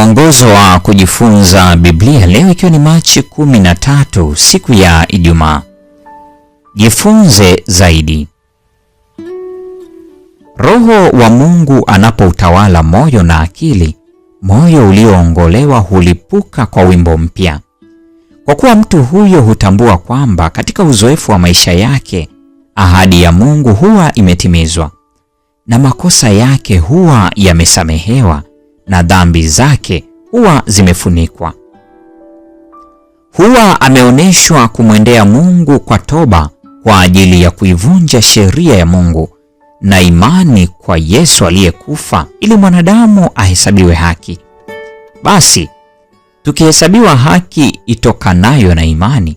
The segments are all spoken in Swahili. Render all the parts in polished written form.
Mwongozo wa kujifunza Biblia leo ikiwa ni Machi 13 siku ya Ijumaa. Jifunze zaidi. Roho wa Mungu anapoutawala moyo na akili, moyo ulioongolewa hulipuka kwa wimbo mpya. Kwa kuwa mtu huyo hutambua kwamba katika uzoefu wa maisha yake, ahadi ya Mungu huwa imetimizwa, na makosa yake huwa yamesamehewa, na dhambi zake huwa zimefunikwa. Huwa ameoneshwa kumwendea Mungu kwa toba kwa ajili ya kuivunja sheria ya Mungu na imani kwa Yesu aliyekufa ili mwanadamu ahesabiwe haki. Basi, tukihesabiwa haki itokanayo na imani,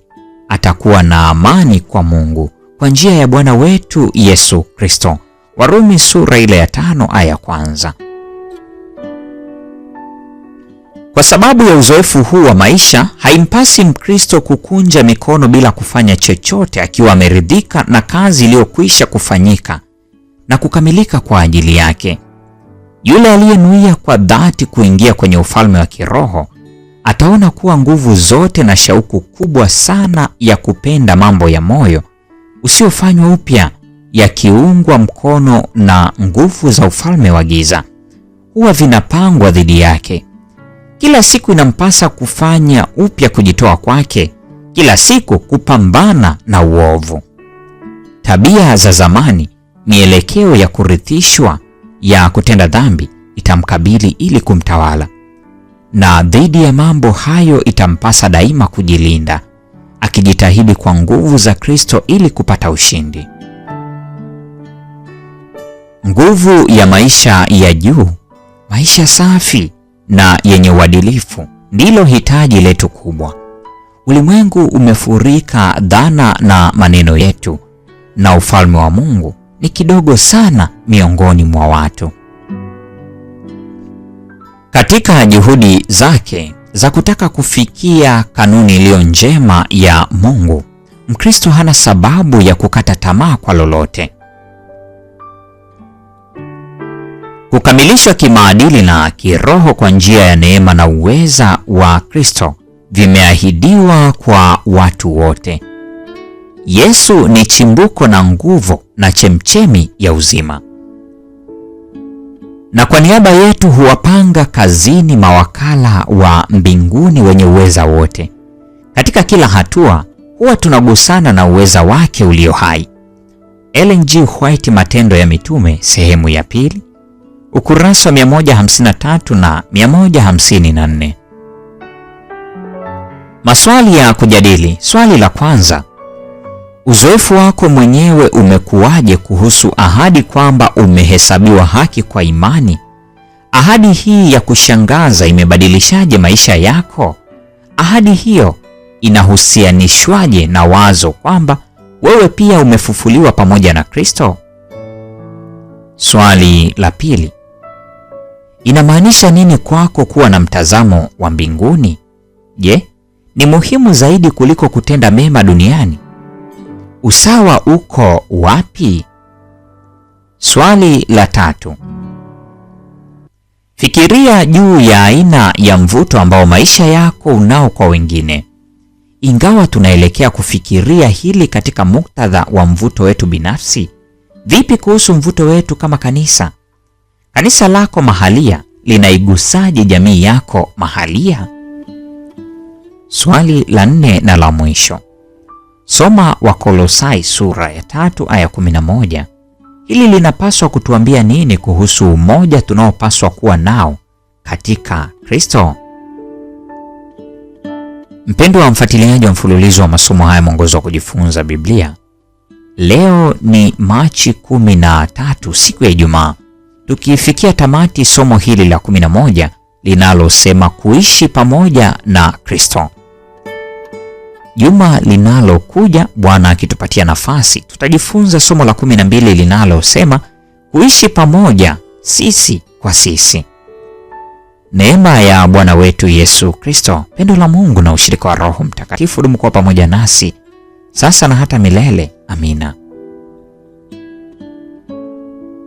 atakuwa na amani kwa Mungu kwa njia ya Bwana wetu Yesu Kristo. Warumi sura ile ya 5 aya kwanza. Kwa sababu ya uzoefu huu wa maisha, haimpasi Mkristo kukunja mikono bila kufanya chochote akiwa ameridhika na kazi iliyokwisha kufanyika na kukamilika kwa ajili yake. Yule aliyenuia kwa dhati kuingia kwenye ufalme wa kiroho ataona kuwa nguvu zote na shauku kubwa sana ya kupenda mambo ya moyo usiofanywa upya, yakiungwa mkono na nguvu za ufalme wa giza, huwa vinapangwa dhidi yake. Kila siku inampasa kufanya upya kujitoa kwake, kila siku kupambana na uovu. Tabia za zamani, mielekeo ya kurithishwa ya kutenda dhambi itamkabili ili kumtawala, na dhidi ya mambo hayo itampasa daima kujilinda, akijitahidi kwa nguvu za Kristo ili kupata ushindi. Nguvu ya maisha ya juu, maisha safi na yenye uadilifu, ndilo hitaji letu kubwa. Ulimwengu umefurika dhana na maneno yetu, na ufalme wa Mungu ni kidogo sana miongoni mwa watu. Katika juhudi zake za kutaka kufikia kanuni iliyo njema ya Mungu, Mkristo hana sababu ya kukata tamaa kwa lolote. Kukamilishwa kimaadili na kiroho kwa njia ya neema na uweza wa Kristo vimeahidiwa kwa watu wote. Yesu ni chimbuko na nguvu na chemchemi ya uzima. Na kwa niaba yetu huwapanga kazini mawakala wa mbinguni wenye uweza wote. Katika kila hatua huwa tunagusana na uweza wake ulio hai. Ellen G. White, Matendo ya Mitume, sehemu ya 2, ukurasa wa 153 na 154. Maswali ya kujadili. Swali la kwanza: uzoefu wako mwenyewe umekuwaje kuhusu ahadi kwamba umehesabiwa haki kwa imani? Ahadi hii ya kushangaza imebadilishaje maisha yako? Ahadi hiyo inahusianishwaje na wazo kwamba wewe pia umefufuliwa pamoja na Kristo? Swali la pili: inamaanisha nini kwako kuwa na mtazamo wa mbinguni? Je, ni muhimu zaidi kuliko kutenda mema duniani? Usawa uko wapi? Swali la tatu: fikiria juu ya aina ya mvuto ambao maisha yako unao kwa wengine. Ingawa tunaelekea kufikiria hili katika muktadha wa mvuto wetu binafsi, vipi kuhusu mvuto wetu kama kanisa? Kanisa lako mahalia linaigusaje jamii yako mahalia? Swali la 4 na la mwisho: soma Wakolosai sura ya 3 aya 11. Hili linapaswa kutuambia nini kuhusu umoja tunaopaswa kuwa nao katika Kristo? Mpendwa wa mfuatiliaji wa mfululizo wa masomo haya mwongozo wa kujifunza Biblia, leo ni Machi 13 siku ya Ijumaa, tukifikia tamati somo hili la 11 linalosema kuishi pamoja na Kristo. Juma linalokuja, Bwana akitupatia nafasi, tutajifunza somo la 12 linalosema kuishi pamoja sisi kwa sisi. Neema ya Bwana wetu Yesu Kristo, pendo la Mungu na ushirika wa Roho Mtakatifu dumu kwa pamoja nasi sasa na hata milele. Amina.